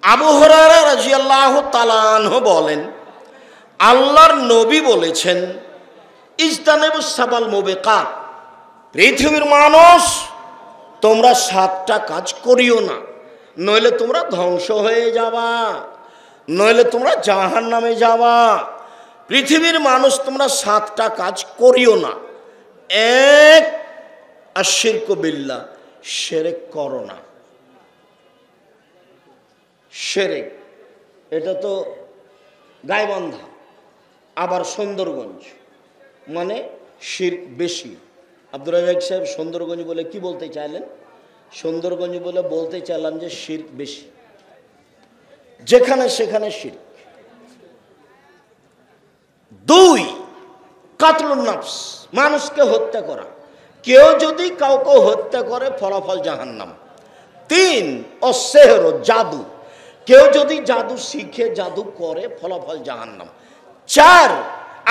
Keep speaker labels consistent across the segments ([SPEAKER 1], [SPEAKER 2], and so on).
[SPEAKER 1] আবু হুরায়রা রাদিয়াল্লাহু তাআলা আনহু বলেন, আল্লাহর নবী বলেছেন, ইজতানিবুস সাবাল মুবিকাত, পৃথিবীর মানুষ তোমরা 7টা কাজ করিও না, নইলে তোমরা ধ্বংস হয়ে যাবা, নইলে তোমরা জাহান্নামে যাবা। পৃথিবীর মানুষ তোমরা 7টা কাজ করিও না। এক, আশিরকু বিল্লাহ, শিরক করো না। শিরক এটা তো গাইবান্ধা, আবার সুন্দরগঞ্জ, মানে শিরক বেশি। আব্দুর রাজ্জাক সাহেব সুন্দরগঞ্জ বলে কি বলতে চাইলেন? সুন্দরগঞ্জ বলে বলতে চাইলাম যে শিরক বেশি, যেখানে সেখানে শিরক। 2, কাতলুন নাফস, মানুষকে হত্যা করা। কেউ যদি কাউকে হত্যা করে ফলাফল জাহান্নাম। 3, অসেহর, জাদু, কেউ যদি জাদু শিখে জাদু করে ফলাফল জাহান্নাম। 4,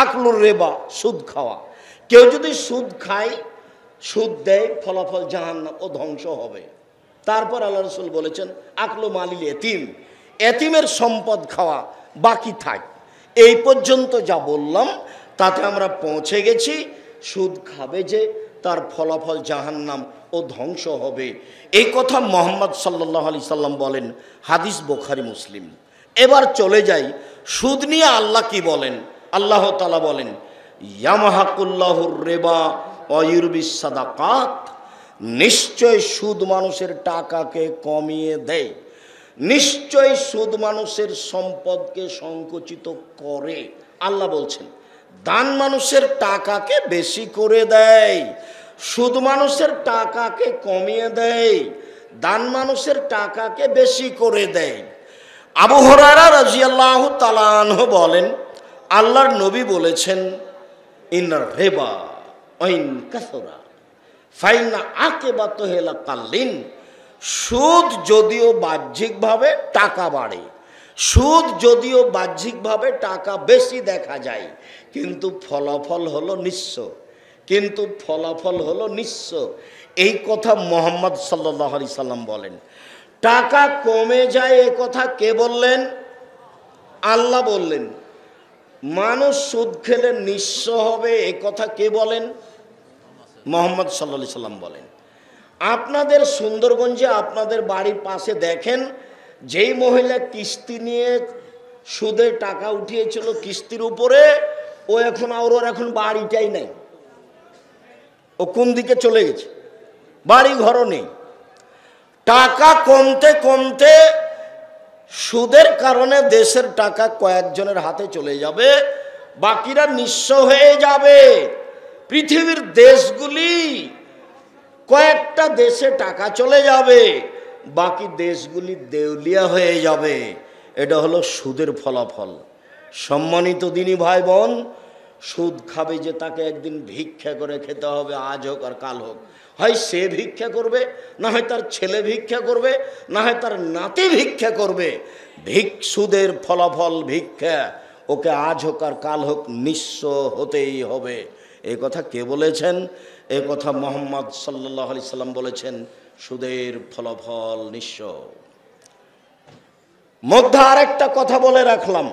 [SPEAKER 1] আকলুর রিবা, সুদ খাওয়া, কেউ যদি সুদ খায়, সুদ দেয়, ফলাফল জাহান্নাম, ও ধ্বংস হবে। তারপর আল্লাহ রাসূল বলেছেন, আকলু মালিল এতিম, এতিমের সম্পদ খাওয়া, বাকি থাক। এই পর্যন্ত যা বললাম তাতে আমরা পৌঁছে গেছি। সুদ খাবে যে তার ফলাফল জাহান্নাম ও ধ্বংস হবে, এই কথা মুহাম্মদ সাল্লাল্লাহু আলাইহি সাল্লাম বলেন, হাদিস বুখারী মুসলিম। এবার চলে যাই সুদ নিয়ে আল্লাহ কি বলেন। আল্লাহ তাআলা বলেন, ইয়ামহাকুল্লাহুর রিবা ওয়া ইউরবিস সাদাকাত, নিশ্চয় সুদ মানুষের টাকাকে কমিয়ে দেয়, নিশ্চয় সুদ মানুষের সম্পদকে সংকুচিত করে। আল্লাহ বলছেন, দান মানুষের টাকাকে বেশি করে দেয়, সুদ মানুষের টাকাকে কমিয়ে দেয়, দান মানুষের টাকাকে বেশি করে দেয়। আবু হুরায়রা রাদিয়াল্লাহু তাআলা আনহু বলেন, আল্লাহর নবী বলেছেন, ইন্নার রিবা ওয়াইন কাসরা ফাইনা আকিবাতুহু লাকাল্লিন, সুদ যদিও বাহ্যিকভাবে টাকা বাড়ে, সুদ যদিও বাহ্যিকভাবে টাকা বেশি দেখা যায়, কিন্তু ফলাফল হলো নিঃস্ব, কিন্তু ফলাফল হলো নিঃস্ব। এই কথা মুহাম্মদ সাল্লাল্লাহু আলাইহি সাল্লাম বলেন। টাকা কমে যায় এ কথা কে বললেন? আল্লাহ বললেন। মানুষ সুদ খেলে নিঃস্ব হবে এ কথা কে বলেন? মুহাম্মদ সাল্লাল্লাহু আলাইহি সাল্লাম বলেন। আপনাদের সুন্দরগঞ্জে আপনাদের বাড়ির পাশে দেখেন, যেই মহিলা কিস্তি নিয়ে সুদের টাকা উঠিয়েছিল কিস্তির উপরে, ও এখন আর ওর এখন বাড়িটাই নাই, ও কোন দিকে চলে গেছে, বাড়ি ঘরও নেই। টাকা কমতে কমতে সুদের কারণে দেশের টাকা কয়েকজনের হাতে চলে যাবে, বাকিরা নিঃস্ব হয়ে যাবে। পৃথিবীর দেশগুলি কয়েকটা দেশে টাকা চলে যাবে, বাকি দেশগুলি দেউলিয়া হয়ে যাবে। এটা হলো সুদের ফলাফল। সম্মানিত দিনী ভাই বোন, সুদ খাবে যে তাকে একদিন ভিক্ষা করে খেতে হবে, আজ হোক আর কাল হোক। হয় সে ভিক্ষা করবে, না হয় তার ছেলে ভিক্ষা করবে, না হয় তার নাতি ভিক্ষা করবে। সুদের ফলাফল ভিক্ষা, ওকে আজ হোক আর কাল হোক নিঃস্ব হতেই হবে। এই কথা কে বলেছেন? এই কথা মুহাম্মদ সাল্লাল্লাহু আলাইহি সাল্লাম বলেছেন, সুদের ফলাফল নিঃস্ব। মধ্যে আরেকটা কথা বলে রাখলাম,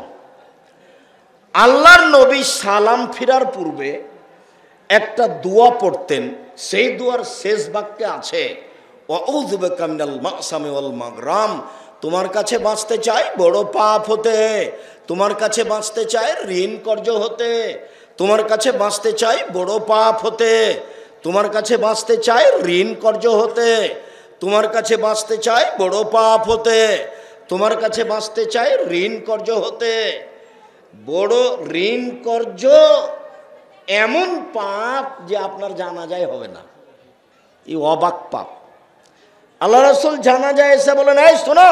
[SPEAKER 1] আল্লাহর নবী সালাম ফিরার পূর্বে একটা দোয়া পড়তেন, সেই দোয়ার শেষ বাক্যে আছে, আউযু বিকা মিনাল মাসামি ওয়াল মাগরাম, তোমার কাছে বাঁচতে চাই বড় পাপ হতে, তোমার কাছে বাঁচতে চাই ঋণ কর্জ হতে, তোমার কাছে বাঁচতে চাই বড় পাপ হতে, তোমার কাছে বাঁচতে চাই ঋণ কর্জ হতে, তোমার কাছে বাঁচতে চাই বড় পাপ হতে, তোমার কাছে বাঁচতে চাই ঋণ কর্জ হতে। বড় ঋণ কর্জ এমন পাপ যে আপনার জানাজায় হবে না, এই অবাক পাপ। আল্লাহ রাসূল জানাজায় এসে বলেন, এই শোনো,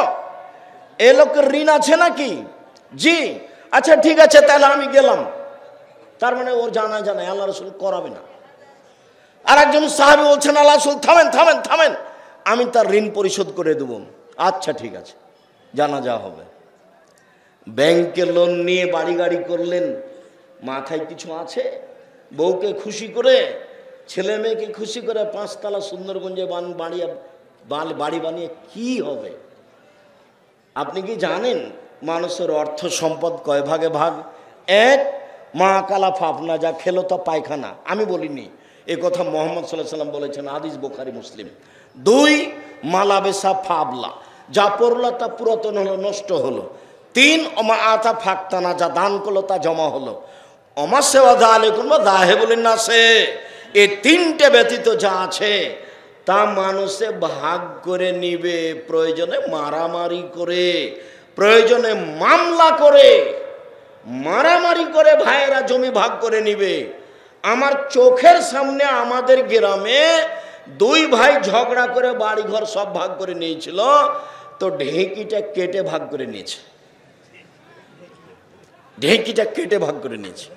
[SPEAKER 1] এ লোকের ঋণ আছে নাকি? জি। আচ্ছা ঠিক আছে, তাহলে আমি গেলাম। তার মানে ওর জানাজা নাই, আল্লাহ রাসূল করাবে না। আর একজন সাহাবী বলছেন, আল্লাহ রাসূল থামেন থামেন থামেন, আমি তার ঋণ পরিশোধ করে দেব। আচ্ছা ঠিক আছে, জানাজা হবে। ব্যাংকে লোন নিয়ে বাড়ি গাড়ি করলেন, মাথায় কিছু আছে? বউকে খুশি করে, ছেলে মেয়েকে খুশি করে 5 তলা সুন্দরগঞ্জে বাড়ি বানিয়ে কি হবে? আপনি কি জানেন মানুষের অর্থ সম্পদ কয় ভাগে ভাগ? এক, মা কালা ফাফনা, যা খেলো তা পায়খানা। আমি বলিনি, এ কথা মোহাম্মদ সাল্লাল্লাহু আলাইহি ওয়াসাল্লাম বলেছেন, হাদিস বুখারী মুসলিম। দুই, মালাবেসা ফাবলা, যা পড়লো তা পুরাতন হলো, নষ্ট হলো। তিন, অমা আতা ফাক্তানা, যা দান করলো তা জমা হলো। অমা সেওয়া দা আলাইকুম বা দাহে বলেন না সে, এই তিনটে ব্যতীত যা আছে তা মানুষে ভাগ করে নিবে, প্রয়োজনে মারামারি করে, প্রয়োজনে মামলা করে, মারামারি করে ভাইয়েরা জমি ভাগ করে নিবে। আমার চোখের সামনে আমাদের গ্রামে দুই ভাই ঝগড়া করে বাড়ি ঘর সব ভাগ করে নিয়েছিল, তো ঢেঁকিটা কেটে ভাগ করে নিয়েছে, ঢেঁকিটা কেটে ভাগ করে নিয়েছে।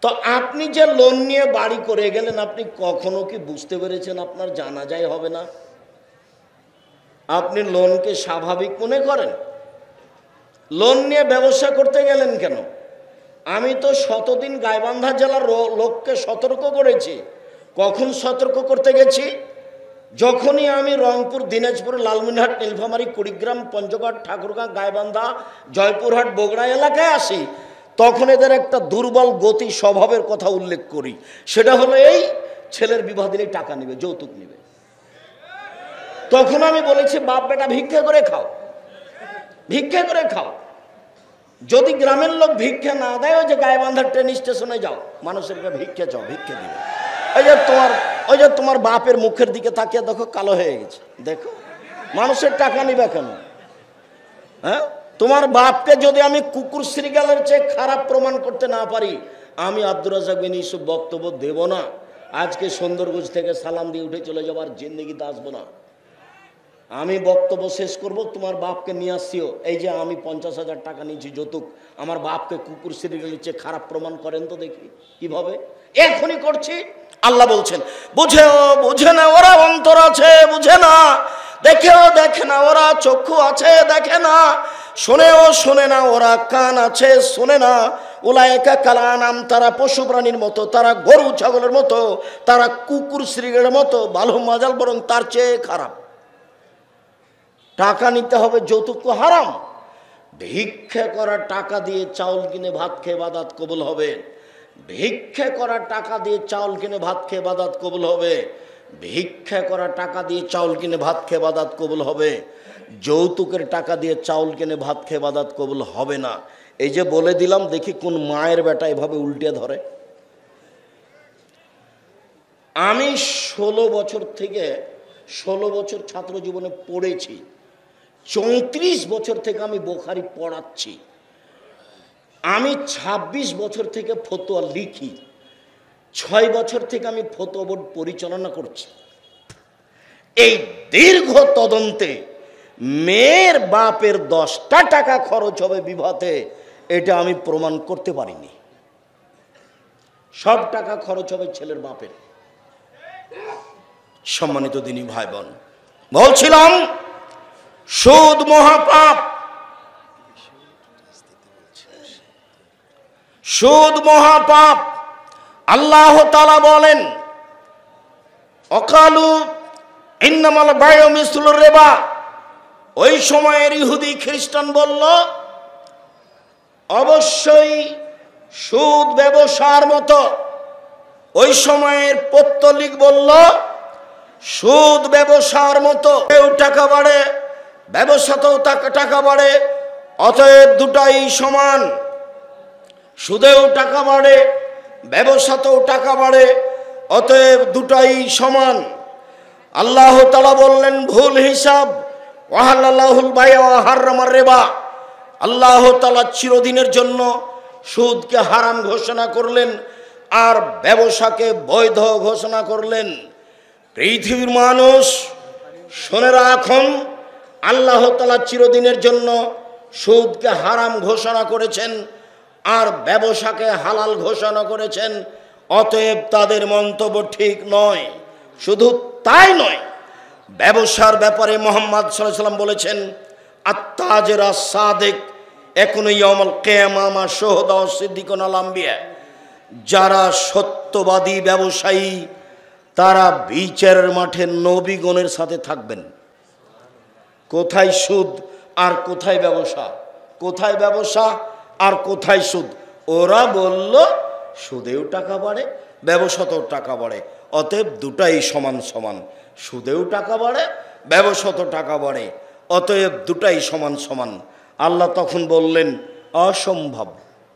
[SPEAKER 1] তো আপনি যে লোন নিয়ে বাড়ি করে গেলেন, আপনি কখনো কি বুঝতে পেরেছেন আপনার জানাজাই হবে না? আপনি লোনকে স্বাভাবিক মনে করেন? লোন নিয়ে ব্যবসা করতে গেলেন কেন? আমি তো শতদিন গাইবান্ধা জেলার লোককে সতর্ক করেছি। কখন সতর্ক করতে গেছি? যখনই আমি রংপুর, দিনাজপুর, লালমনিরহাট, নীলফামারী, কুড়িগ্রাম, পঞ্চগড়, ঠাকুরগাঁ, গাইবান্ধা, জয়পুরহাট, বগুড়া এলাকায় আসি, তখন এদের একটা দুর্বল গতি স্বভাবের কথা উল্লেখ করি। সেটা হলো এই, ছেলের বিবাহ দিলেই টাকা নেবে, যৌতুক নেবে। তখন আমি বলেছি, বাপ বেটা ভিক্ষা করে খাও, ভিক্ষা করে খাও। যদি গ্রামের লোক ভিক্ষা না দেয়, ওই যে গাইবান্ধার ট্রেন স্টেশনে যাও, মানুষের ভিক্ষা চাও, ভিক্ষা দিবে। ওই যে তোমার বাপের মুখের দিকে তাকিয়ে দেখো, কালো হয়ে গেছে, দেখো মানুষের টাকা নিবে কেন? হ্যাঁ, তোমার বাপকে যদি আমি কুকুর শ্রীগালের চেয়ে খারাপ প্রমাণ করতে না পারি, আমি আব্দুর রাজ্জাক বিন ইউসুফ বক্তব্য দেব না। আজকে সুন্দরগঞ্জ থেকে সালাম দিয়ে উঠে চলে যাবার জিন্দেগিতে আসবো না। আমি বক্তব্য শেষ করব, তোমার বাপকে নিয়ে আসছিও, এই যে আমি 50,000 টাকা নিয়েছি যৌতুক, আমার বাপকে কুকুর শ্রীগালের চেয়ে খারাপ প্রমাণ করেন তো দেখি কিভাবে। এখনই করছি। আল্লাহ বলছেন, বুঝেও বুঝে না ওরা অন্তর আছে, বুঝে না, দেখেও দেখে না ওরা চক্ষু আছে, দেখে না, শোনেও শোনে না ওরা কান আছে, শোনে না। উলায়েকা কালানাম, তারা পশু প্রাণীর মতো, তারা গরু ছাগলের মতো, তারা কুকুর শ্রীগালের মতো, ভালো মাজাল বরং তার চেয়ে খারাপ। টাকা নিতে হবে, যৌতুক তো হারাম। ভিক্ষা করা টাকা দিয়ে চাউল কিনে ভাত খেয়ে বাদাত কবুল হবে। ভিক্ষা করা টাকা দিয়ে চাউল কিনে ভাত খেয়ে বাদাত কবুল হবে। ভিক্ষা করা টাকা দিয়ে চাউল কিনে ভাত খেয়ে বাদাত কবুল হবে। যৌতুকের টাকা দিয়ে চাউল কিনে ভাত খেয়ে বাদাত কবুল হবে না। এই যে বলে দিলাম, দেখি কোন মায়ের বেটা এভাবে উল্টে ধরে। আমি 16 বছর ছাত্র জীবনে পড়েছি। 34 বছর থেকে আমি বুখারী পড়াচ্ছি। আমি 26 বছর থেকে ফতোয়া লিখি। 6 বছর থেকে আমি ফতোয়া বোর্ড পরিচালনা করছি। এই দীর্ঘ তদন্তে মেয়ের বাপের 10টা টাকা খরচ হবে বিবাহতে, এটা আমি প্রমাণ করতে পারিনি। সব টাকা খরচ হবে ছেলের বাপের। সম্মানিত দিনী ভাই বোন, বলছিলাম সুদ মহাপাপ, সুদ মহাপাপ। আল্লাহ তাআলা বলেন, অকালু ইন্নামাল বায়উ মিসলুর রিবা। ওই সময়ের ইহুদি খ্রিস্টান বলল, অবশ্যই সুদ ব্যবসার মতো। ওই সময়ের পত্তলিক বলল, সুদ ব্যবসার মতো, কেউ টাকা বাড়ে, ব্যবসাতেও টাকা বাড়ে, অতএব দুটাই সমান। সুদেও টাকা বাড়ে, ব্যবসাতেও টাকা বাড়ে, অতএব দুটাই সমান। আল্লাহ তাআলা বললেন, ভুল হিসাব, ওয়াহাল্লাহুল বাই'a ওয়া হাররামার রিবা। আল্লাহ তাআলা চিরদিনের জন্য সুদকে হারাম ঘোষণা করলেন আর ব্যবসাকে বৈধ ঘোষণা করলেন। পৃথিবীর মানুষ শুনে রাখুন, আল্লাহ তাআলা চিরদিনের জন্য সুদকে হারাম ঘোষণা করেছেন আর ব্যবসাকে হালাল ঘোষণা করেছেন। অতএব তাদের মন্তব্য ঠিক নয়। শুধু তাই নয়, ব্যবসার ব্যাপারে মুহাম্মদ সাল্লাল্লাহু আলাইহি ওয়াসাল্লাম বলেছেন, আত-তাজির আস-সাদিক ইয়াকুনু ইয়াউমাল কিয়ামাহ মা শুহাদা ওয়াস সিদ্দিকুন আল আম্বিয়া। যারা সত্যবাদী ব্যবসায়ী, তারা বিচারের মাঠে নবীগণের সাথে থাকবেন। কোথায় সুদ আর কোথায় ব্যবসা, কোথায় ব্যবসা আর কোথায় সুদ। ওরা বলল সুদেও টাকা বাড়ে, ব্যবসাতেও টাকা বাড়ে, অতএব দুটাই সমান সমান। সুদেও টাকা বাড়ে, ব্যবসাতেও টাকা বাড়ে, অতএব দুটাই সমান সমান। আল্লাহ তখন বললেন অসম্ভব,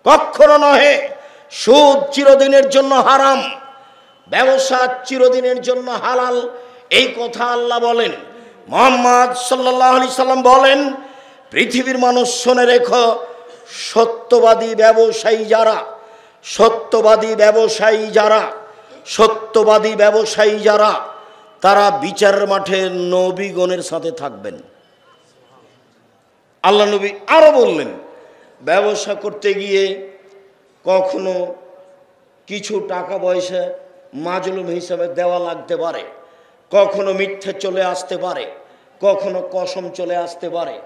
[SPEAKER 1] কখনো নহে। সুদ চিরদিনের জন্য হারাম, ব্যবসা চিরদিনের জন্য হালাল, এই কথা আল্লাহ বলেন। মুহাম্মদ সাল্লাল্লাহু আলাইহি সাল্লাম বলেন, পৃথিবীর মানুষ শুনে রেখো, সত্যবাদী ব্যবসায়ী যারা, সত্যবাদী ব্যবসায়ী যারা, সত্যবাদী ব্যবসায়ী যারা, তারা বিচারের মাঠে নবীগণের সাথে থাকবেন। আল্লাহ নবী আরো বললেন, ব্যবসা করতে গিয়ে কখনো কিছু টাকা পয়সা মাজলুম হিসাবে দেওয়া লাগতে পারে, কখনো মিথ্যে চলে আসতে পারে, কখনো কসম চলে আসতে পারে।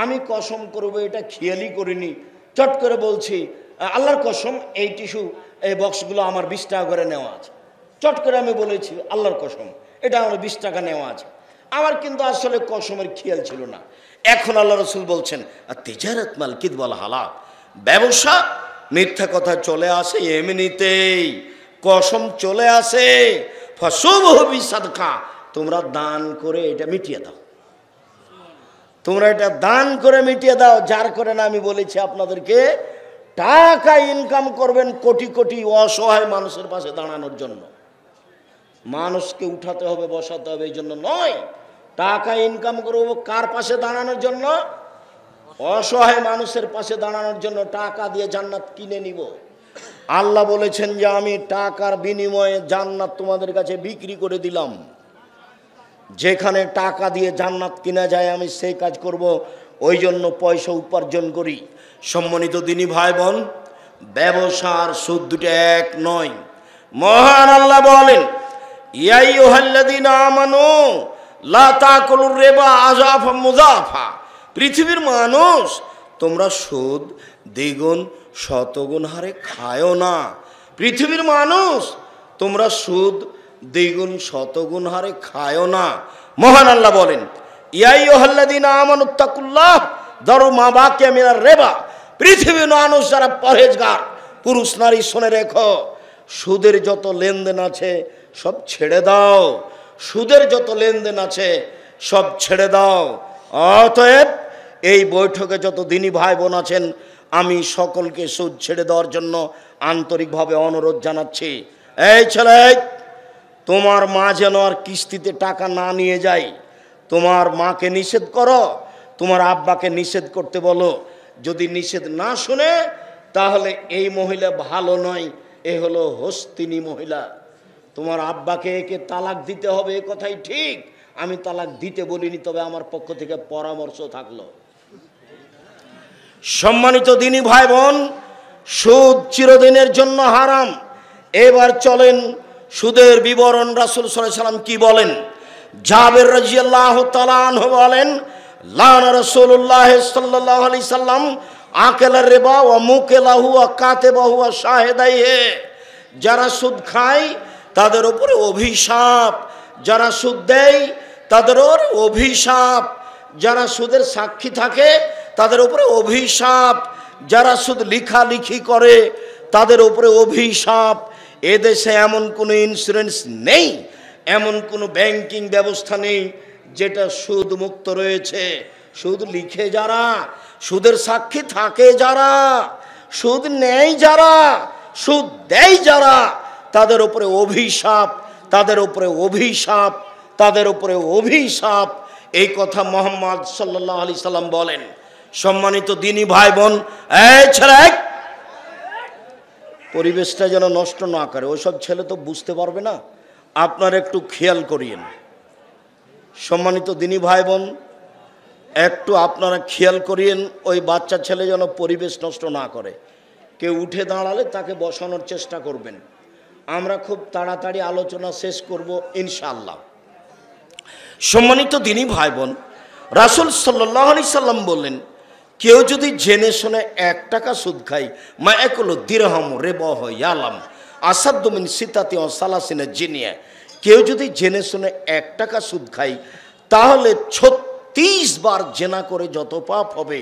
[SPEAKER 1] আমি কসম করবো এটা খেয়ালই করিনি, চট করে বলছি আল্লাহর কসম এই টিস্যু এই বক্সগুলো আমার 20 টাকা করে নেওয়া আছে। চট করে আমি বলেছি আল্লাহর কসম এটা আমার 20 টাকা নেওয়া আছে, আমার কিন্তু আসলে কসমের খেয়াল ছিল না। এখন আল্লাহ রসুল বলছেন তিজারাত মাল কিদবাল হালাল, ব্যবসা মিথ্যা কথা চলে আসে এমনিতেই, কসম চলে আসে, ফাসুবহু বিসাদকা, তোমরা দান করে এটা মিটিয়ে দাও, তোমরা এটা দান করে মিটিয়ে দাও। যার করে না আমি বলেছি আপনাদেরকে টাকা ইনকাম করবেন কোটি কোটি অসহায় মানুষের পাশে দাঁড়ানোর জন্য। মানুষকে উঠাতে হবে, বসাতে হবে এই জন্য নয়, টাকা ইনকাম করবো কার পাশে দাঁড়ানোর জন্য? অসহায় মানুষের পাশে দাঁড়ানোর জন্য। টাকা দিয়ে জান্নাত কিনে নিব। আল্লাহ বলেছেন যে আমি টাকার বিনিময়ে জান্নাত তোমাদের কাছে বিক্রি করে দিলাম। যেখানে টাকা দিয়ে জান্নাত কিনা যায় আমি সেই কাজ করব, ওই জন্য পয়সা উপার্জন করি। সম্মানিত দিনী ভাই বোন, ব্যবসা আর সুদ দুটো এক নয়। মহান আল্লাহ বলেন, ইয়া আইয়ুহাল্লাযীনা আমানু লা তাকুলুর রিবা আযাফা মুযাফা, পৃথিবীর মানুষ তোমরা সুদ দ্বিগুণ শতগুণ হারে খায়ও না। পৃথিবীর মানুষ তোমরা সুদ দ্বিগুণ শতগুণ হারে খায়ও না। মহান আল্লাহ বলেন, ইয়া আইয়ুহাল্লাযীনা আমানুত্তাকুল্লাহ যারু মা বাকিয়া মিনার রিবা, পৃথিবীর মানুষ যারা পরহেজগার পুরুষ নারী শুনে রেখো, সুদের যত লেনদেন আছে সব ছেড়ে দাও, সুদের যত লেনদেন আছে সব ছেড়ে দাও। অতএব এই বৈঠকে যত দিনী ভাই বোন আছেন, আমি সকলকে সুদ ছেড়ে দেওয়ার জন্য আন্তরিকভাবে অনুরোধ জানাচ্ছি। এই ছেলে, তোমার মা যেন আর কিস্তিতে টাকা না নিয়ে যায়, তোমার মাকে নিষেধ করো, তোমার আব্বাকে নিষেধ করতে বলো। যদি নিষেধ না শুনে তাহলে এই মহিলা ভালো নয়, এ হলো হস্তিনী মহিলা। তোমার আব্বাকে একে তালাক দিতে হবে, এ কথাই ঠিক, আমি তালাক দিতে বলিনি, তবে আমার পক্ষ থেকে পরামর্শ থাকলো। সম্মানিত দিনী ভাই বোন, সুদ চিরদিনের জন্য হারাম। এবার চলেন সুদের বিবরণ রাসূল সাল্লাল্লাহু আলাইহি সাল্লাম কি বলেন। জাবের রাদিয়াল্লাহু তাআলা আনহু বলেন, লানা রাসূলুল্লাহ সাল্লাল্লাহু আলাইহি সাল্লাম আকালার রিবা ওয়া মুকিলাহু ওয়া কাতিবাহু ওয়া শাহিদাইহি, যারা সুদ খায় তাদের উপরে অভিশাপ, যারা সুদ দেয় তাদের উপরে অভিশাপ, যারা সুদের সাক্ষী থাকে তাদের উপরে অভিশাপ, যারা সুদ লেখালেখি করে তাদের উপরে অভিশাপ। এদেশে এমন কোনো ইন্স্যুরেন্স নেই, এমন কোনো ব্যাংকিং ব্যবস্থা নেই যেটা সুদ মুক্ত রয়েছে। সুদ লিখে যারা, সুদের সাক্ষী থাকে যারা, সুদ নেয় যারা, সুদ দেয় যারা, তাদের উপরে অভিশাপ, তাদের উপরে অভিশাপ, তাদের উপরে অভিশাপ। এই কথা মুহাম্মদ সাল্লাল্লাহু আলাইহি সাল্লাম বলেন। সম্মানিত দিনী ভাই বোন, এই ছেলে, পরিবেশটা যেন নষ্ট না করে, ওইসব ছেলে তো বুঝতে পারবে না, আপনারা একটু খেয়াল করিয়েন। সম্মানিত দিনী ভাই বোন, একটু আপনারা খেয়াল করিয়েন, ওই বাচ্চা ছেলে যেন পরিবেশ নষ্ট না করে। কেউ উঠে দাঁড়ালে তাকে বসানোর চেষ্টা করবেন। আমরা খুব তাড়াতাড়ি আলোচনা শেষ করব ইনশাআল্লাহ। সম্মানিত দিনী ভাই বোন, রাসূল সাল্লাল্লাহু আলাইহি সাল্লাম বললেন, কেউ যদি জেনে শুনে 1 টাকা সুদ খায়, মা একুল দিরহাম রিবাহ ইয়ালাম আসাদ্দু মিন সিতাতি ওয়া সালাসিনা জিনিয়া, কেউ যদি জেনে শুনে 1 টাকা সুদ খায় তাহলে 30 বার জেনা করে যত পাপ হবে,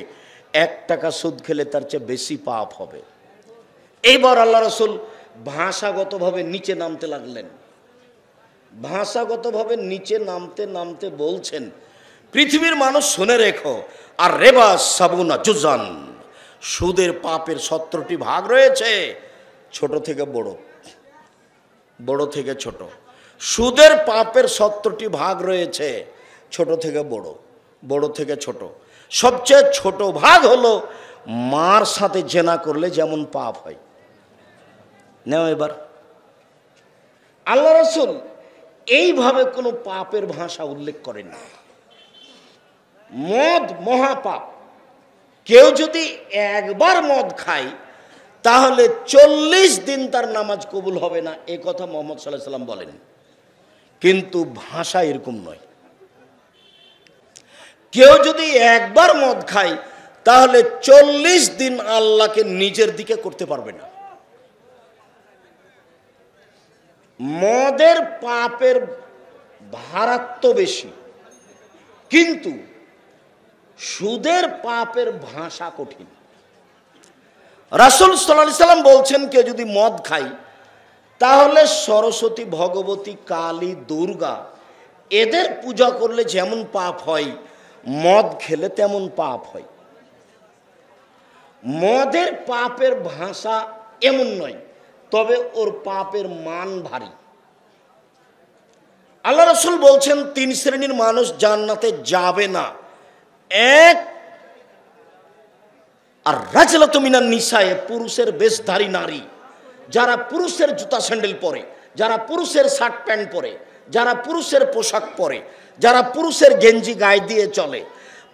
[SPEAKER 1] 1 টাকা সুদ খেলে তার চেয়ে বেশি পাপ হবে। এইবার আল্লাহ রসুল ভাষাগতভাবে নিচে নামতে লাগলেন। ভাষাগতভাবে নিচে নামতে নামতে বলছেন, পৃথিবীর মানুষ শুনে রেখো, আর রেবা সাবুনা জুজান, সুদের পাপের 17টি ভাগ রয়েছে, ছোট থেকে বড়, বড় থেকে ছোট। সুদের পাপের 17টি ভাগ রয়েছে, ছোট থেকে বড়, বড় থেকে ছোট। সবচেয়ে ছোট ভাগ হলো মার সাথে জেনা করলে যেমন পাপ হয়। নেও এবার, আল্লাহ রসুল এইভাবে কোনো পাপের ভাষা উল্লেখ করেন না। মদ মহাপাপ, কেউ যদি একবার মদ খায় তাহলে 40 দিন তার নামাজ কবুল হবে না, এ কথা মুহাম্মদ সাল্লাল্লাহু আলাইহি সাল্লাম বলেন। কিন্তু ভাষা এরকম নয়। কেউ যদি একবার মদ খায় তাহলে 40 দিন আল্লাহকে নিজের দিকে করতে পারবে না। মদের পাপের ভারাত্ম বেশি, কিন্তু সুদের পাপের ভাষা কঠিন। রাসূল সাল্লাল্লাহু আলাইহি সাল্লাম বলছেন, কেউ যদি মদ খায় তাহলে সরস্বতী, ভগবতী, কালী, দুর্গা এদের পূজা করলে যেমন পাপ হয়, মদ খেলে তেমন পাপ হয়। মদের পাপের ভাষা এমন নয়, তবে ওর পাপের মান ভারী। আল্লাহ রাসূল বলছেন 3 শ্রেণীর মানুষ জান্নাতে যাবে না। এক, আর রাজলাতু মিনান নিসায়ে, পুরুষের বেশধারী নারী, যারা পুরুষের জুতা স্যান্ডেল পরে, যারা পুরুষের শার্ট প্যান্ট পরে, যারা পুরুষের পোশাক পরে, যারা পুরুষের গেঞ্জি গায়ে দিয়ে চলে,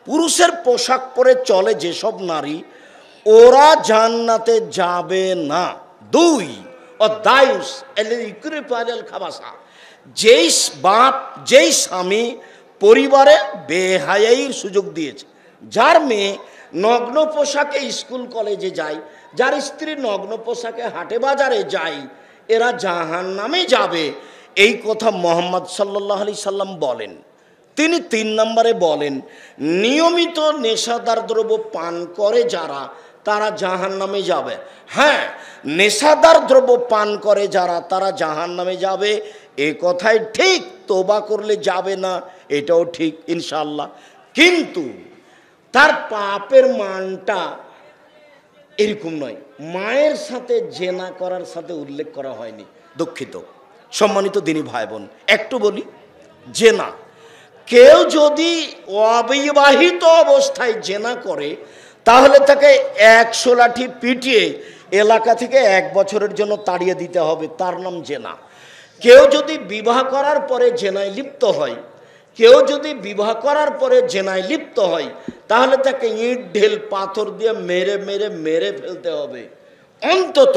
[SPEAKER 1] পুরুষের পোশাক পরে চলে যেসব নারী, ওরা জান্নাতে যাবে না। 2, অদায়ুস এলিকুরিপাল খাবাসা, যেই বাপ, যেই স্বামী পরিবারে বেহায়াইর সুযোগ দিয়েছে, যার মেয়ে নগ্ন পোশাকে স্কুল কলেজে যায়, যার স্ত্রী নগ্ন পোশাকে হাটে বাজারে যায়, এরা জাহান্নামে যাবে। এই কথা মুহাম্মদ সাল্লাল্লাহু আলাইহি সাল্লাম বলেন। তিনি 3 নম্বরে বলেন, নিয়মিত নেশাদার দ্রব্য পান করে যারা, তারা জাহান্নামে যাবে। হ্যাঁ, নেশাদার দ্রব্য পান করে যারা, তারা জাহান্নামে যাবে, এ কথাই ঠিক। তওবা করলে যাবে না, এটাও ঠিক ইনশাআল্লাহ। কিন্তু তার পাপের মানটা এরকম নয়। মায়ের সাথে জেনা করার সাথে উল্লেখ করা হয়নি, দুঃখিত। সম্মানিত দিনী ভাই বোন, একটু বলি, জেনা, কেউ যদি অবিবাহিত অবস্থায় জেনা করে তাহলে তাকে 100 লাঠি পিটিয়ে এলাকা থেকে 1 বছরের জন্য তাড়িয়ে দিতে হবে, তার নাম জেনা। কেউ যদি বিবাহ করার পরে জেনায় লিপ্ত হয়, কেউ যদি বিবাহ করার পরে জেনায় লিপ্ত হয়, তাহলে তাকে ইট ঢেল পাথর দিয়ে মেরে মেরে মেরে ফেলতে হবে। অন্তত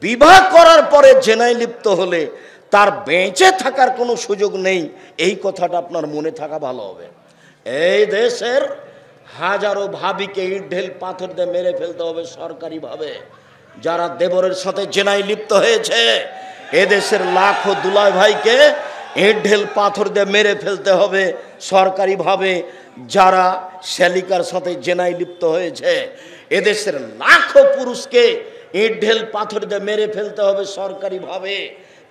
[SPEAKER 1] বিবাহ করার পরে জেনায় লিপ্ত হলে তার বেঁচে থাকার কোনো সুযোগ নেই, এই কথাটা আপনার মনে থাকা ভালো হবে। এই দেশের হাজারো ভাবিকে ইট ঢেল পাথর দিয়ে মেরে ফেলতে হবে সরকারিভাবে। যারা দেবরের সাথে জেনায় লিপ্ত হয়েছে, এদেশের লাখো দুলাই ভাইকে ইট ঢেল পাথর দিয়ে মেরে ফেলতে হবে সরকারিভাবে। যারা শ্যালিকার সাথে জেনায় লিপ্ত হয়েছে, এদেশের লাখো পুরুষকে ইট ঢেল পাথর দিয়ে মেরে ফেলতে হবে সরকারিভাবে।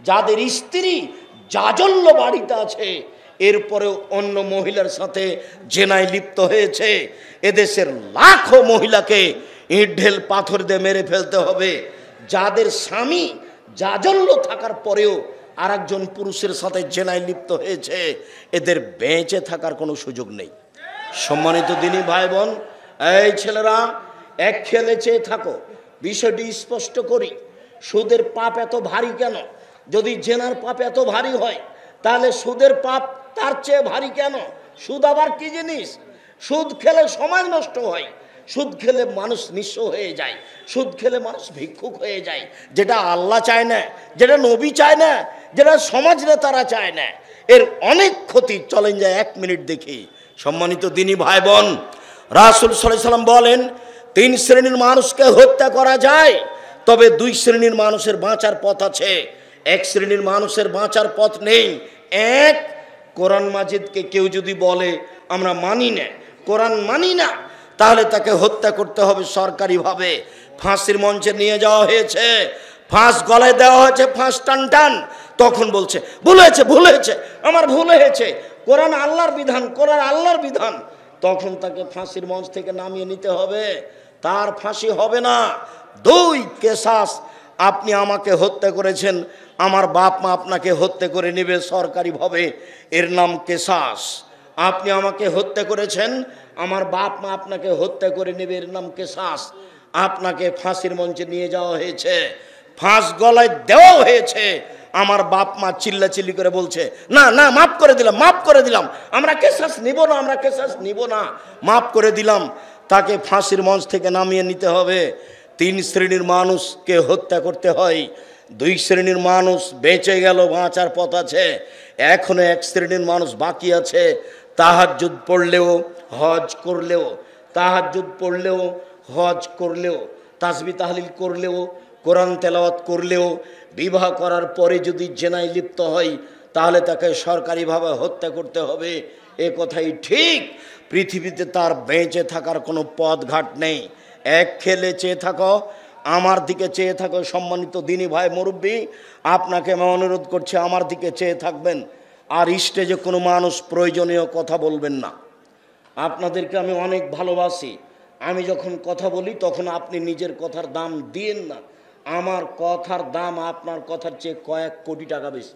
[SPEAKER 1] যাদের স্ত্রী জাজল্য বাড়িতে আছে, এরপরেও অন্য মহিলার সাথে জেনায় লিপ্ত হয়েছে, এদেশের লাখো মহিলাকে ইট ঢেল পাথর দিয়ে মেরে ফেলতে হবে। যাদের স্বামী জাজল্য থাকার পরেও আরেকজন পুরুষের সাথে জেনায় লিপ্ত হয়েছে, এদের বেঁচে থাকার কোনো সুযোগ নেই। সম্মানিত দিনী ভাই বোন, এই ছেলেরা, এক খেলে চেয়ে থাকো, বিষয়টি স্পষ্ট করি। সুদের পাপ এত ভারী কেন? যদি জেনার পাপ এত ভারী হয়, তাহলে সুদের পাপ তার চেয়ে ভারী কেন? সুদ আবার কি জিনিস? সুদ খেলে সমাজ নষ্ট হয়, সুদ খেলে মানুষ নিঃস্ব হয়ে যায়, সুদ খেলে মানুষ ভিক্ষুক হয়ে যায়, যেটা আল্লাহ চায় না, যেটা নবী চায় না, যেটা সমাজ নেতারা চায় না। এর অনেক ক্ষতি। চলেন যায় 1 মিনিট দেখি। সম্মানিত দিনী ভাই বোন, রাসূল সাল্লাল্লাহু আলাইহি সাল্লাম বলেন, 3 শ্রেণীর মানুষকে হত্যা করা যায়, তবে 2 শ্রেণীর মানুষের বাঁচার পথ আছে। 1 শ্রেণীর মানুষের বাঁচার পথ নেই। 1, কোরআন মাজিদকে কেউ যদি বলে আমরা মানি না, কোরআন মানি না, তাহলে তাকে হত্যা করতে হবে সরকারিভাবে। ফাঁসির মঞ্চে নিয়ে যাওয়া হয়েছে, ফাঁস গলায় দেওয়া হয়েছে, ফাঁস টান টান। তখন বলছে ভুল হয়েছে, ভুল হয়েছে, আমার ভুল হয়েছে, কোরআন আল্লাহর বিধান, কোরআন আল্লাহর বিধান। তখন তাকে ফাঁসির মঞ্চ থেকে নামিয়ে নিতে হবে, তার ফাঁসি হবে না। 2 কেসাস, আপনি আমাকে হত্যা করেছেন, আমার বাপ মা আপনাকে হত্যা করে নেবে সরকারিভাবে, এর নাম কেসাস। আপনি আমাকে হত্যা করেছেন, আমার বাপ মা আপনাকে হত্যা করে নেবে, এর নাম কেসাস। আপনাকে ফাঁসির মঞ্চে নিয়ে যাওয়া হয়েছে, ফাঁস গলায় দেওয়া হয়েছে, আমার বাপ মা চিল্লাচিল্লি করে বলছে না না মাফ করে দিলাম, মাফ করে দিলাম, আমরা কেসাস নিব না, আমরা কেসাস নিব না, মাফ করে দিলাম। তাকে ফাঁসির মঞ্চ থেকে নামিয়ে নিতে হবে। 3 শ্রেণীর মানুষকে হত্যা করতে হয়, 2 শ্রেণীর মানুষ বেঁচে গেল, বাঁচার পথ আছে। এখনো 1 শ্রেণীর মানুষ বাকি আছে, তাহাজ্জুদ পড়লেও, হজ করলেও, তাহাজ্জুদ পড়লেও, হজ করলেও, তাসবিহ তাহলিল করলেও, কোরআন তেলাওয়াত করলেও, বিবাহ করার পরে যদি জেনায় লিপ্ত হয় তাহলে তাকে সরকারিভাবে হত্যা করতে হবে। এ কথাই ঠিক। পৃথিবীতে তার বেঁচে থাকার কোনো পথ ঘাট নেই। এক খেলে চেয়ে থাকো, আমার দিকে চেয়ে থাকো। সম্মানিত দিনী ভাই মুরব্বী, আপনাকে আমি অনুরোধ করছি আমার দিকে চেয়ে থাকবেন, আর স্টেজে কোনো মানুষ প্রয়োজনীয় কথা বলবেন না। আপনাদেরকে আমি অনেক ভালোবাসি, আমি যখন কথা বলি তখন আপনি নিজের কথার দাম দিয়েন না। আমার কথার দাম আপনার কথার চেয়ে কয়েক কোটি টাকা বেশি।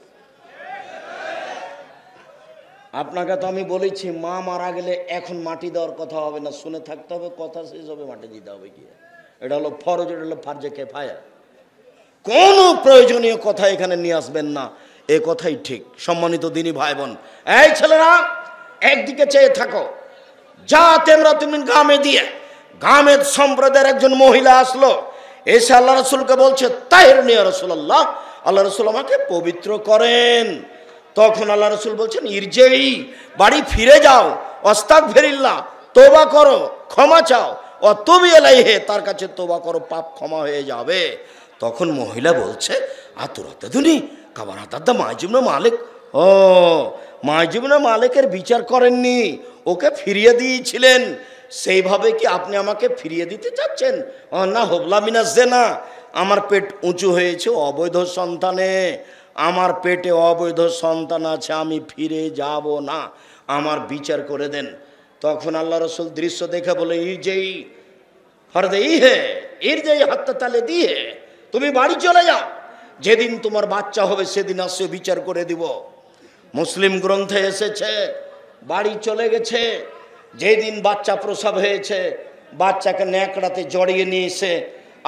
[SPEAKER 1] আপনাকে তো আমি বলেছি মা মারা গেলে এখন মাটি দেওয়ার কথা হবে না, শুনে থাকতে হবে, কথা শেষ হবে মাটি দিতে হবে। কি এটা হলো ফরজ, এটা হলো ফারজে কিফায়া। কোনো প্রয়োজনীয় কথা এখানে নিয়ে আসবেন না, এ কথাই ঠিক। সম্মানিত দিনী ভাই বোন, এই ছেলেরা একদিকে চেয়ে থাকো। যা তেমরা তুমি গ্রামে দিয়ে, গ্রামের সম্প্রদায়ের একজন মহিলা আসলো, এসে আল্লাহ রসুলকে বলছে তাহিরুনি ইয়া রাসূলুল্লাহ, আল্লাহ রসুল আমাকে পবিত্র করেন। তখন আল্লাহ রসুল বলছেন ইরজেই, বাড়ি ফিরে যাও, আস্তাগফিরুল্লাহ, তওবা করো, ক্ষমা চাও, ও তুবি ইলাইহি, তার কাছে তওবা করো, পাপ ক্ষমা হয়ে যাবে। তখন মহিলা বলছে আতুরাতাদুনি কাবারাতাদা মাইজুবনে মালিক। ও মাইজুবনে মালিকের বিচার করেননি, ওকে ফিরিয়ে দিয়েছিলেন, সেইভাবে কি আপনি আমাকে ফিরিয়ে দিতে চাচ্ছেন? না হবলা মিনাজ জেনা, আমার পেট উঁচু হয়েছে অবৈধ সন্তানে, আমার পেটে অবৈধ সন্তান আছে, আমি ফিরে যাব না, আমার বিচার করে দেন। তখন আল্লাহ রসুল দৃশ্য দেখে বলে ইরজেই ফরদেই হে, ইরজেই হাত্তা তালে দিয়ে, তুমি বাড়ি চলে যাও, যেদিন তোমার বাচ্চা হবে সেদিন আসে বিচার করে দিব। মুসলিম গ্রন্থে এসেছে বাড়ি চলে গেছে, যেদিন বাচ্চা প্রসব হয়েছে বাচ্চাকে ন্যাকড়াতে জড়িয়ে নিয়ে এসে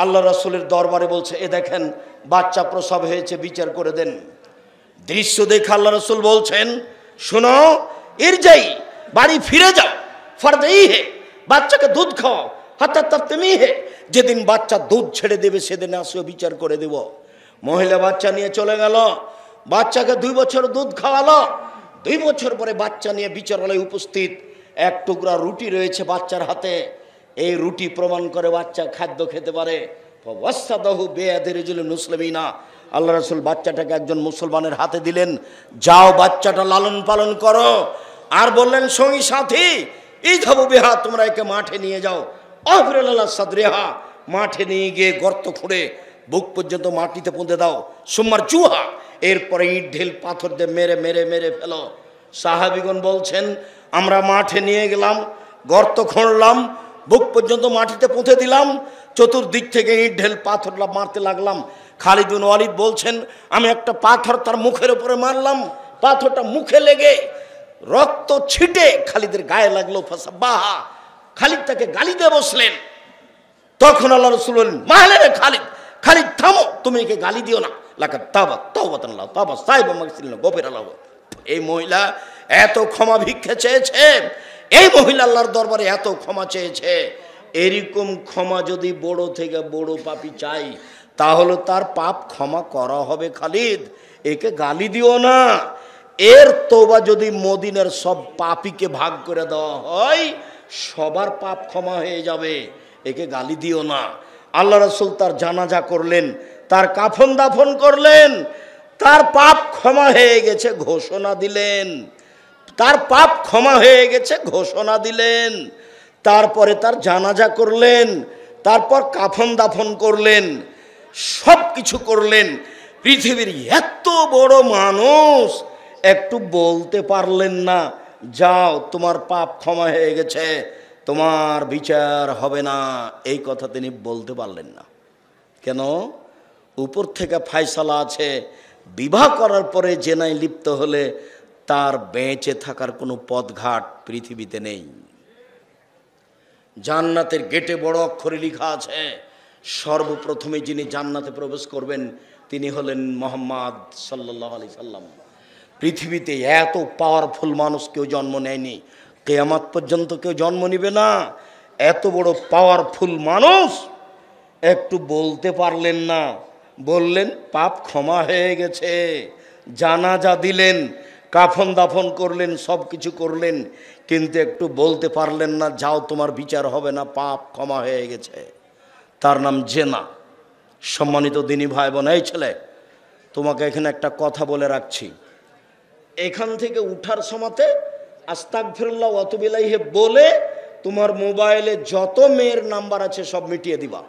[SPEAKER 1] আল্লাহ রসুলের দরবারে বলছে এ দেখেন বাচ্চা প্রসব হয়েছে, বিচার করে দেন। দৃশ্য দেখে আল্লাহ রসুল বলছেন শোনো, ইরজাই, বাড়ি ফিরে যাও, ফরদেই হে, বাচ্চাকে দুধ খাওয়াও, হাত্তা তাফতেমি হে, যেদিন বাচ্চা দুধ ছেড়ে দেবে সেদিন আসো বিচার করে দেব। মহিলা বাচ্চা নিয়ে চলে গেল, বাচ্চাকে 2 বছর দুধ খাওয়ালো। 2 বছর পরে বাচ্চা নিয়ে বিচারালয়ে উপস্থিত, এক টুকরা রুটি রয়েছে বাচ্চার হাতে, এই রুটি প্রমাণ করে বাচ্চা খাদ্য খেতে পারে। মুসলিমিনা, আল্লাহ রসুল বাচ্চাটাকে একজন মুসলমানের হাতে দিলেন, যাও বাচ্চাটা লালন পালন করো। আর বললেন সঙ্গী সাথী ইযহাবু বিহা, তোমরা একে মাঠে নিয়ে যাও, আফরিল্লাহ সাদরিহা, মাঠে নিয়ে গিয়ে গর্ত খুঁড়ে বুক পর্যন্ত মাটিতে পুঁতে দাও, সুম্মার জুহা, এরপরে ইট ঢিল পাথর দিয়ে মেরে মেরে মেরে ফেলো। সাহাবীগণ বলছেন আমরা মাঠে নিয়ে গেলাম, গর্ত খুঁড়লাম, বুক পর্যন্ত মাটিতে পুঁতে দিলাম, চতুর্দিক থেকে ইট ঢেল পাথর মারতে লাগলাম। খালিদ বিন ওয়ালিদ বলছেন আমি একটা পাথর তার মুখের উপরে মারলাম, পাথরটা মুখে লেগে রক্ত ছিটে খালিদের গায়ে লাগলো। ফাসাবাহা, খালিদ তাকে গালি দিয়ে বসলেন। তখন আল্লাহ রাসূল বললেন মাহলে রে খালিদ, খালিদ থামো, তুমি একে গালি দিও না, লাকাত তাবা তাওবাতান আল্লাহ তাবা সাইবা মাগফিরান গফিরা লাহু। এই মহিলা এত ক্ষমা ভিক্ষা চেয়েছে, এই মহিলা আল্লাহর দরবারে এত ক্ষমা চেয়েছে। এরকম ক্ষমা যদি বড় থেকে বড় পাপী চাই তাহলে তার পাপ ক্ষমা করা হবে। খালিদ, একে গালি দিও না। এর তওবা যদি মদিনার সব পাপীকে ভাগ করে দেওয়া হয় সবার পাপ ক্ষমা হয়ে যাবে, একে গালি দিও না। আল্লাহ রাসূল তার জানাজা করলেন, তার কাফন দাফন করলেন, তার পাপ ক্ষমা হয়ে গেছে ঘোষণা দিলেন। তার পাপ ক্ষমা হয়ে গেছে ঘোষণা দিলেন, তারপরে তার জানাজা করলেন, তারপর কাফন দাফন করলেন, সব কিছু করলেন। পৃথিবীর এত বড় মানুষ একটু বলতে পারলেন না, যাও তোমার পাপ ক্ষমা হয়ে গেছে, তোমার বিচার হবে না, এই কথা তিনি বলতে পারলেন না। কেন? উপর থেকে ফায়সালা আছে, বিবাহ করার পরে জেনায় লিপ্ত হলে তার বেঁচে থাকার কোনো পথঘাট পৃথিবীতে নেই। জান্নাতের গেটে বড় অক্ষরে লেখা আছে, সর্বপ্রথমে যিনি জান্নাতে প্রবেশ করবেন তিনি হলেন মুহাম্মদ সাল্লাল্লাহু আলাইহি সাল্লাম। পৃথিবীতে এত পাওয়ারফুল মানুষ কেউ জন্ম নেয়নি, কিয়ামত পর্যন্ত কেউ জন্ম নেবে না। এত বড় পাওয়ারফুল মানুষ একটু বলতে পারলেন না, বললেন পাপ ক্ষমা হয়ে গেছে, জানাজা দিলেন, কাফন দাফন করলেন, সব কিছু করলেন, কিন্তু একটু বলতে পারলেন না, যাও তোমার বিচার হবে না, পাপ ক্ষমা হয়ে গেছে। তার নাম জেনা। সম্মানিত দিনী ভাই বোন, এই ছেলে, তোমাকে এখানে একটা কথা বলে রাখছি, এখান থেকে উঠার সময়তে আস্তাগফিরুল্লাহ ওয়া আতুবু ইলাইহি বলে তোমার মোবাইলে যত মেয়ের নাম্বার আছে সব মিটিয়ে দিবা।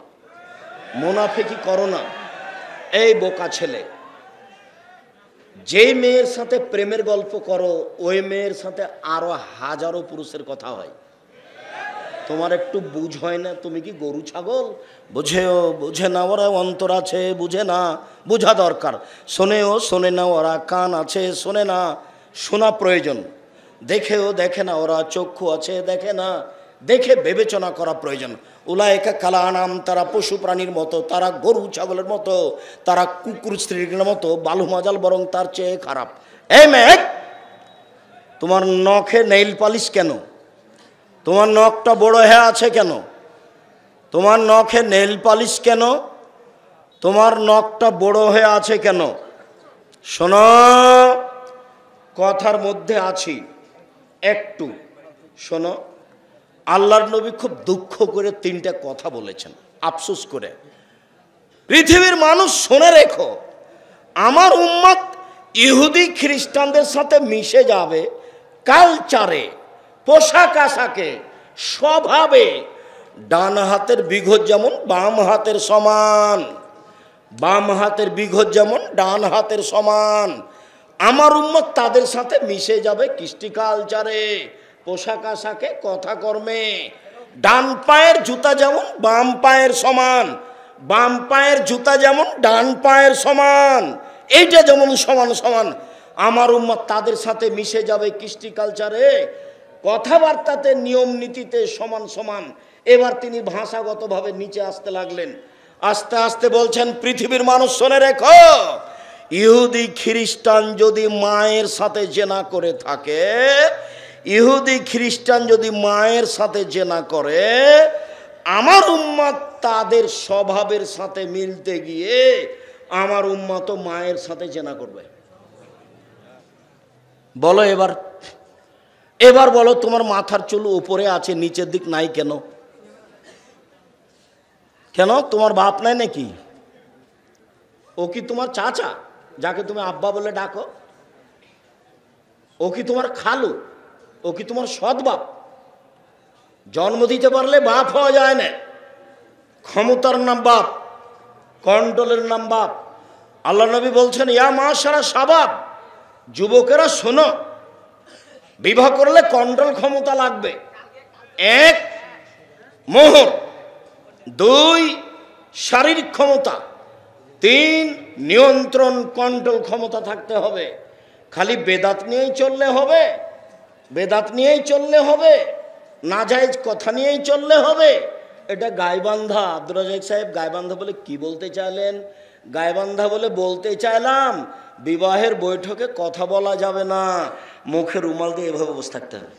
[SPEAKER 1] মুনাফিকি করো না। এই বোকা ছেলে, যেই মেয়ের সাথে প্রেমের গল্প করো ওই মেয়ের সাথে আরো হাজারো পুরুষের কথা হয়। তোমার একটু বুঝ হয় না? তুমি কি গরু ছাগল? বুঝেও বুঝে না ওরা, অন্তর আছে বুঝে না, বোঝা দরকার। শোনেও শোনে না ওরা, কান আছে শোনে না, শোনা প্রয়োজন। দেখেও দেখে না ওরা, চক্ষু আছে দেখে না, দেখে বিবেচনা করা প্রয়োজন। উলায়েকা কালা আনাম, তারা পশু প্রাণীর মতো, তারা গরু ছাগলের মতো, তারা কুকুর স্ত্রীর মতো, বালু মাজাল বরং তার চেয়ে খারাপ। এই মেয়ে, তোমার নখে নেইল পালিশ কেন? তোমার নখটা বড় হয়ে আছে কেন? তোমার নখে নেইল পালিশ কেন? তোমার নখটা বড় হয়ে আছে কেন? শোনো, কথার মধ্যে আছি, একটু শোনো। আল্লাহর নবী খুব দুঃখ করে তিনটা কথা বলেছেন, আফসোস করে। পৃথিবীর মানুষ শুনে রেখো, আমার উম্মত ইহুদি খ্রিস্টানদের সাথে মিশে যাবে কালচারে, পোশাক আশাকে, স্বভাবে। ডান হাতের বিঘত যেমন বাম হাতের সমান, বাম হাতের বিঘত যেমন ডান হাতের সমান, আমার উম্মত তাদের সাথে মিশে যাবে কৃষ্টি কালচারে, পোশাক আশাকে, কথা কর্মে। ডান পায়ের জুতা যেমন বাম পায়ের সমান, বাম পায়ের জুতা যেমন ডান পায়ের সমান, এইটা যেমন সমান সমান, আমার উম্মত তাদের সাথে মিশে যাবে কৃষ্টি কালচারে, কথাবার্তাতে, নিয়ম নীতিতে সমান সমান। এবার তিনি ভাষাগতভাবে নিচে আসতে লাগলেন, আস্তে আস্তে বলছেন, পৃথিবীর মানুষ শোনে রেখো, ইহুদি খ্রিস্টান যদি মায়ের সাথে জেনা করে থাকে, ইহুদি খ্রিস্টান যদি মায়ের সাথে জেনা করে, আমার উম্মত তাদের স্বভাবের সাথে মিলতে গিয়ে আমার উম্মত মায়ের সাথে জেনা করবে। বলো এবার, এবার বলো, তোমার মাথার চুল উপরে আছে, নিচের দিক নাই কেন? কেন? তোমার বাপ নাই নাকি? ও কি তোমার চাচা যাকে তুমি আব্বা বলে ডাকো? ও কি তোমার খালু? ও কি তোমার সৎ বাপ? জন্ম দিতে পারলে বাপ হওয়া যায় না, ক্ষমতার নাম বাপ, কন্ট্রোলের নাম বাপ। আল্লাহ নবী বলছেন, ইয়া মাশারা শাবাব, যুবকেরা শোনো, বিবাহ করলে কন্ট্রোল ক্ষমতা লাগবে। এক, মোহর। দুই, শারীরিক ক্ষমতা। তিন, নিয়ন্ত্রণ, কন্ট্রোল ক্ষমতা থাকতে হবে। খালি বেদাত নিয়েই চললে হবে? বেদাত নিয়েই চললে হবে? নাজায়েজ কথা নিয়েই চললে হবে? এটা গায়বান্ধা। আব্দুর রাজ্জাক সাহেব গায়বান্ধা বলে কি বলতে চাইলেন? গায়বান্ধা বলে বলতে চাইলাম, বিবাহের বৈঠকে কথা বলা যাবে না, মুখে রুমাল দিয়ে এভাবে বসে থাকতে হবে।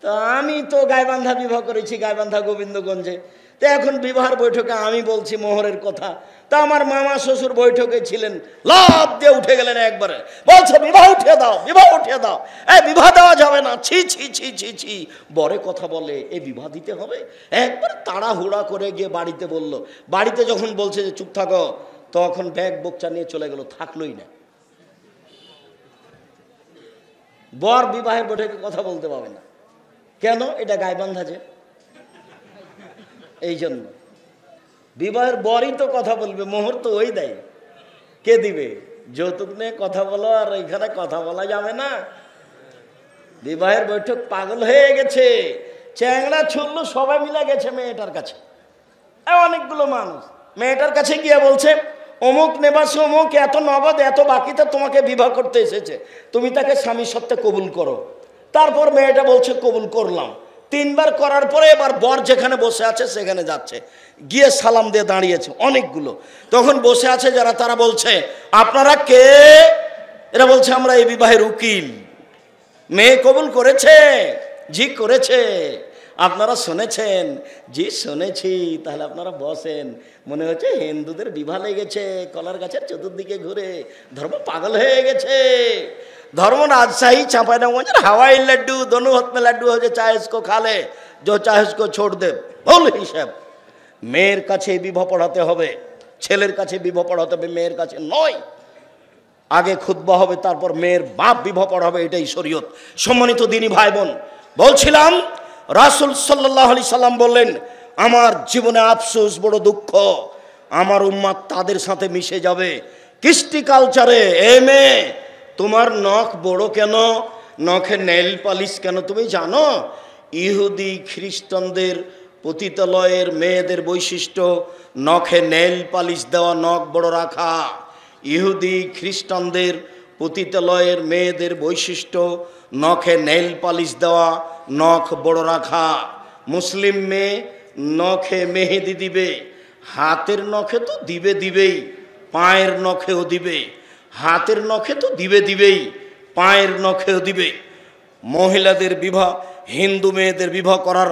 [SPEAKER 1] তা আমি তো গায়বান্ধা বিবাহ করেছি, গায়বান্ধা গোবিন্দগঞ্জে। তো এখন বিবাহের বৈঠকে আমি বলছি মোহরের কথা, তা আমার মামা শ্বশুর বৈঠকে ছিলেন, লাভ দিয়ে উঠে গেলেন একবারে, বলছে বিবাহ উঠিয়ে দাও, বিবাহ উঠিয়ে দাও, এই বিবাহ দেওয়া যাবে না, ছি ছি ছি ছি ছি। বরে কথা বলে এই বিবাহ দিতে হবে? একবার তাড়াহুড়া করে গিয়ে বাড়িতে বলল। বাড়িতে যখন বলছে যে চুপ থাকো, তখন ব্যাগ বোকচা নিয়ে চলে গেল, থাকলোই না। বর বিবাহের বৈঠকে কথা বলতে পাবে না। কেন? এটা গাইবান্ধ আছে, এই জন্য। বিবাহের বরই তো কথা বলবে, মোহর তো ওই দেয়। কে দিবে? যৌতুক নিয়ে কথা বলো, আর এখানে কথা বলা যাবে না। বিবাহের বৈঠক পাগল হয়ে গেছে, চ্যাংড়া ছুল্লু সবাই মিলে গেছে মেয়েটার কাছে। অনেকগুলো মানুষ মেয়েটার কাছে গিয়ে বলছে, অমুক নেবাসী অমুক এত নগদ এত বাকিতে তোমাকে বিবাহ করতে এসেছে, তুমি তাকে স্বামী সত্ত্বে কবুল করো। তারপর মেয়েটা বলছে কবুল করলাম। 3 বার করার পরে এবার বর যেখানে বসে আছে সেখানে যাচ্ছে, গিয়ে সালাম দিয়ে দাঁড়িয়েছে অনেকগুলো। তখন বসে আছে যারা, তারা বলছে আপনারা কে? এরা বলছে আমরা এই বিবাহের উকিল। মেয়ে কবুল করেছে? জি করেছে। আপনারা শুনেছেন? জি শুনেছি। তাহলে আপনারা বসেন। মনে হচ্ছে হিন্দুদের বিবাহ লেগেছে, কলার গাছের চতুর্দিকে ঘুরে ধর্ম পাগল হয়ে গেছে। धर्म राजशाही चांपाईनगंज हवाई लड्डू दोनों हाथ में लड्डू हो जो चाहे इसको खा ले, जो चाहे उसको छोड़ दे। भूल हिसाब। मेयर काछे विवाह पढ़ाते होबे, छेलेर काछे विवाह पढ़ाते होबे, मेयर काछे नय। आगे खुतबा होबे, तारपर मेयर बाप विवाह पढ़ाबे, एटाई शरीयत। सम्मानित दिनी भाई बोन, बोलछिलाम रासूल सल्लल्लाहु आलैहि साल्लाम बोललेन, आमार जीवने आफसोस बड़ दुःख, आमार उम्मत तादेर साथे मिशे जाबे। कृष्टि कालचारे ए मेये তোমার নখ বড় কেন, নখে নেল পালিশ কেন তুমি জানো? ইহুদি খ্রিস্টানদের পতিতালয়ের মেয়েদের বৈশিষ্ট্য নখে নেল পালিশ দেওয়া, নখ বড় রাখা। ইহুদি খ্রিস্টানদের পতিতালয়ের মেয়েদের বৈশিষ্ট্য নখে নেল পালিশ দেওয়া, নখ বড় রাখা। মুসলিম মেয়ে নখে মেহেদি দিবে, হাতের নখে তো দিবে দিবেই, পায়ের নখেও দিবে। হাতের নখে তো দিবে দিবেই, পায়ের নখেও দিবে। মহিলাদের বিবাহ, হিন্দু মেয়েদের বিবাহ করার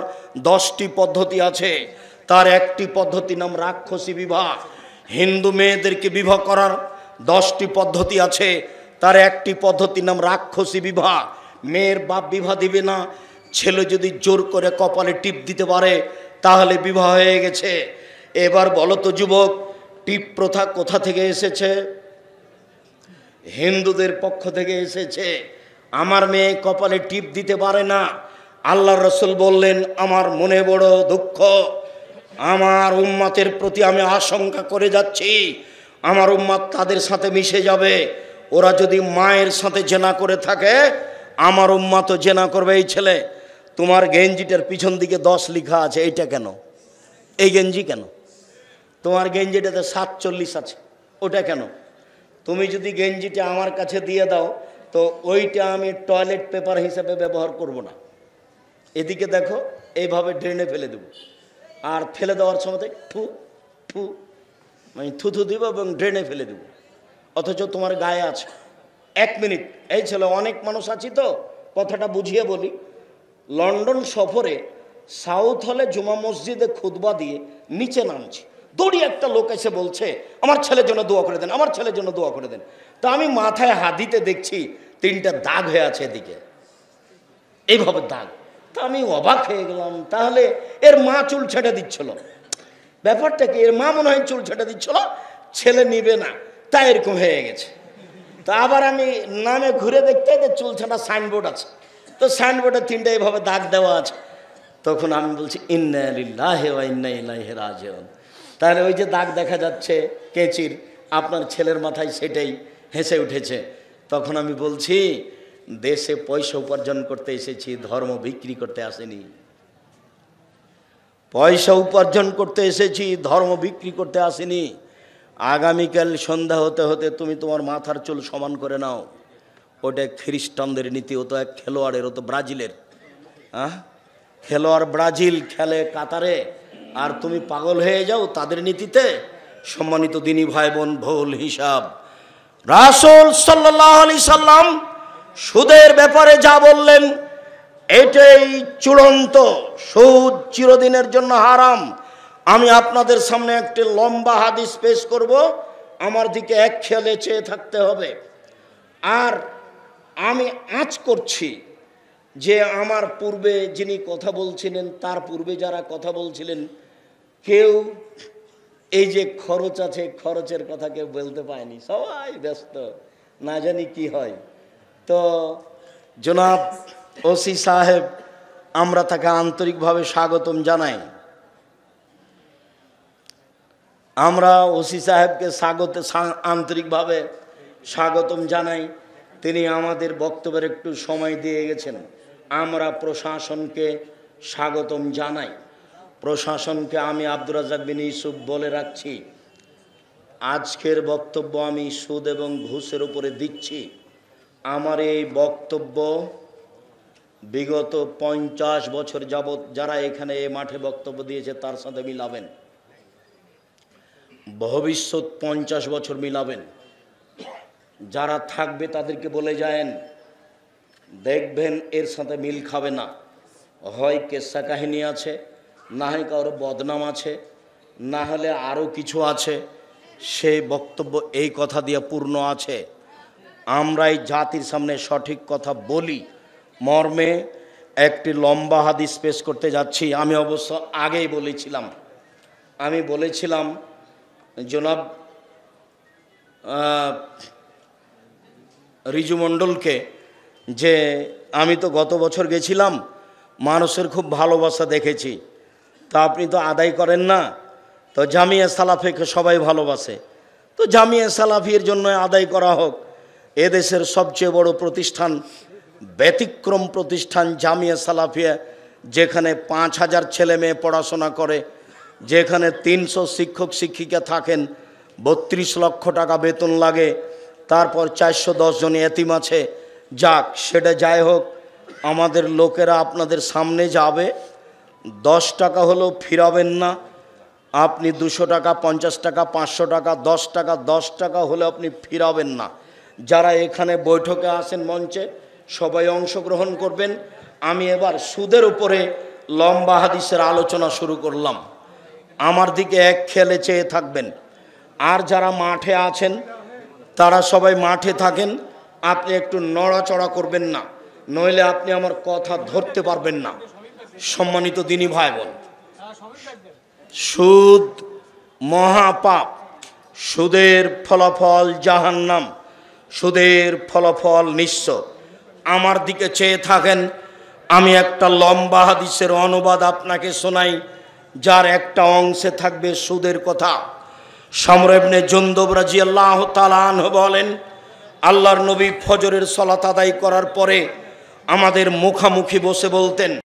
[SPEAKER 1] 10টি পদ্ধতি আছে, তার একটি পদ্ধতি নাম রাক্ষসী বিবাহ। হিন্দু মেয়েদেরকে বিবাহ করার 10টি পদ্ধতি আছে, তার একটি পদ্ধতি নাম রাক্ষসী বিবাহ। মেয়ের বাপ বিবাহ দিবে না, ছেলে যদি জোর করে কপালে টিপ দিতে পারে তাহলে বিবাহ হয়ে গেছে। এবার বলো তো যুবক, টিপ প্রথা কোথা থেকে এসেছে? হিন্দুদের পক্ষ থেকে এসেছে। আমার মেয়ে কপালে টিপ দিতে পারে না। আল্লাহর রাসূল বললেন, আমার মনে বড় দুঃখ, আমার উম্মতের প্রতি আমি আশঙ্কা করে যাচ্ছি, আমার উম্মত তাদের সাথে মিশে যাবে। ওরা যদি মায়ের সাথে জেনা করে থাকে, আমার উম্মতও জেনা করবে। এই ছেলে, তোমার গেঞ্জিটার পিছন দিকে 10 লেখা আছে, এইটা কেন? এই গেঞ্জি কেন? তোমার গেঞ্জিটাতে 47 আছে, ওটা কেন? তুমি যদি গেঞ্জিটা আমার কাছে দিয়ে দাও তো ওইটা আমি টয়লেট পেপার হিসেবে ব্যবহার করব না। এদিকে দেখো, এইভাবে ড্রেনে ফেলে দেব, আর ফেলে দেওয়ার সময় থু থু মানে থুথু দিব এবং ড্রেনে ফেলে দেব, অথচ তোমার গায়ে আছে। 1 মিনিট, এই ছেলে, অনেক মানুষ আছি তো কথাটা বুঝিয়ে বলি। লন্ডন সফরে সাউথ হলে জুমা মসজিদে খুতবা দিয়ে নিচে নামছি, দৌড়ি একটা লোক এসে বলছে আমার ছেলের জন্য দোয়া করে দেন, আমার ছেলের জন্য দোয়া করে দেন। তা আমি মাথায় হাত দিতে দেখছি 3টা দাগ হয়ে আছে এদিকে, এইভাবে দাগ। তা আমি অবাক হয়ে গেলাম, তাহলে এর মা চুল ছেঁটে দিচ্ছিল, ব্যাপারটা কি? এর মা মনে হয় চুল ছেঁটে দিচ্ছিল, ছেলে নিবে না, তাই এরকম হয়ে গেছে। তা আবার আমি নামে ঘুরে দেখতে চুল ছাঁটা সাইনবোর্ড আছে, তো সাইনবোর্ডে 3টা এইভাবে দাগ দেওয়া আছে। তখন আমি বলছি ইন্না লিল্লাহি ওয়া ইন্না ইলাইহি রাজিউন। তাহলে ওই যে দাগ দেখা যাচ্ছে কেঁচির, আপনার ছেলের মাথায় সেটাই হেসে উঠেছে। তখন আমি বলছি, দেশে পয়সা উপার্জন করতে এসেছি, ধর্ম বিক্রি করতে আসেনি। পয়সা উপার্জন করতে এসেছি, ধর্ম বিক্রি করতে আসেনি। আগামীকাল সন্ধ্যা হতে হতে তুমি তোমার মাথার চুল সমান করে নাও। ওটা খ্রিস্টানদের নীতি, ও তো এক খেলোয়াড়ের, ও তো ব্রাজিলের। খেলোয়াড় ব্রাজিল খেলে কাতারে, আর তুমি পাগল হয়ে যাও তাদের নীতিতে। সম্মানিত দিনী ভাই বোন, ভুল হিসাব। রাসূল সাল্লাল্লাহু আলাইহি সাল্লাম সুদের ব্যাপারে যা বললেন এটাই চূড়ান্ত। সুদ চিরদিনের জন্য হারাম। আমি আপনাদের সামনে একটি লম্বা হাদিস পেশ করব, আমার দিকে এক খেয়ালে চেয়ে থাকতে হবে। আর আমি আঁচ করছি যে আমার পূর্বে যিনি কথা বলছিলেন, তার পূর্বে যারা কথা বলছিলেন, কেউ এই যে খরচ আছে, খরচের কথা কেউ বলতে পায়নি, সবাই ব্যস্ত, না জানি কি হয়। তো জনাব ওসি সাহেব, আমরা তাকে আন্তরিকভাবে স্বাগতম জানাই। আমরা ওসি সাহেবকে আন্তরিকভাবে স্বাগতম জানাই। তিনি আমাদের বক্তব্যের একটু সময় দিয়ে গেছেন। আমরা প্রশাসনকে স্বাগতম জানাই। প্রশাসনকে আমি আব্দুর রাজ্জাক বিন ইউসুফ বলে রাখছি, আজকের বক্তব্য আমি সুদ এবং ঘুষের উপরে দিচ্ছি। আমার এই বক্তব্য বিগত 50 বছর যাবৎ যারা এখানে এই মাঠে বক্তব্য দিয়েছে তার সাথে মিলাবেন, ভবিষ্যৎ 50 বছর মিলাবেন। যারা থাকবে তাদেরকে বলে যায়েন, দেখবেন এর সাথে মিল খাবে না। হয় কেসা কাহিনী আছে, না হয় কারো বদনাম আছে, না হলে আরও কিছু আছে। সেই বক্তব্য এই কথা দিয়ে পূর্ণ আছে। আমরা এই জাতির সামনে সঠিক কথা বলি মর্মে একটি লম্বা হাদিস পেশ করতে যাচ্ছি। আমি অবশ্য আগেই বলেছিলাম জনাব রিজু মণ্ডলকে যে আমি তো গত বছর গেছিলাম, মানুষের খুব ভালোবাসা দেখেছি। তা আপনি তো আদায় করেন না, তো জামিয়া সালাফিকে সবাই ভালোবাসে, তো জামিয়া সালাফির জন্য আদায় করা হোক। এদেশের সবচেয়ে বড় প্রতিষ্ঠান, ব্যতিক্রম প্রতিষ্ঠান জামিয়া সালাফিয়া, যেখানে 5000 ছেলে মেয়ে পড়াশোনা করে, যেখানে 300 শিক্ষক শিক্ষিকা থাকেন, 32 লক্ষ টাকা বেতন লাগে, তারপর 410 জন এতিম আছে। যাক, সেটা যাই হোক, আমাদের লোকেরা আপনাদের সামনে যাবে, 10 টাকা হলেও ফিরাবেন না। আপনি 200 টাকা, 50 টাকা, 500 টাকা, 10 টাকা হলে আপনি ফিরাবেন না। যারা এখানে বৈঠকে আসেন মঞ্চে, সবাই অংশগ্রহণ করবেন। আমি এবার সুদের উপরে লম্বা হাদিসের আলোচনা শুরু করলাম। আমার দিকে এক খেলে চেয়ে থাকবেন। আর যারা মাঠে আছেন তারা সবাই মাঠে থাকেন, আপনি একটু নড়াচড়া করবেন না, নইলে আপনি আমার কথা ধরতে পারবেন না। সম্মানিত দিনী ভাই বোন, সুদ মহাপাপ, সুদের ফলাফল জাহান্নাম, সুদের ফলাফল নিঃস্ব। আমার দিকে চেয়ে থাকেন, আমি একটা লম্বা হাদিসের অনুবাদ আপনাকে শোনাই, যার একটা অংশে থাকবে সুদের কথা। শামর ইবনে জুনদুব রাদিয়াল্লাহু তাআলা আনহু বলেন, আল্লাহর নবী ফজরের সালাত আদায় করার পরে আমাদের মুখামুখি বসে বলতেন,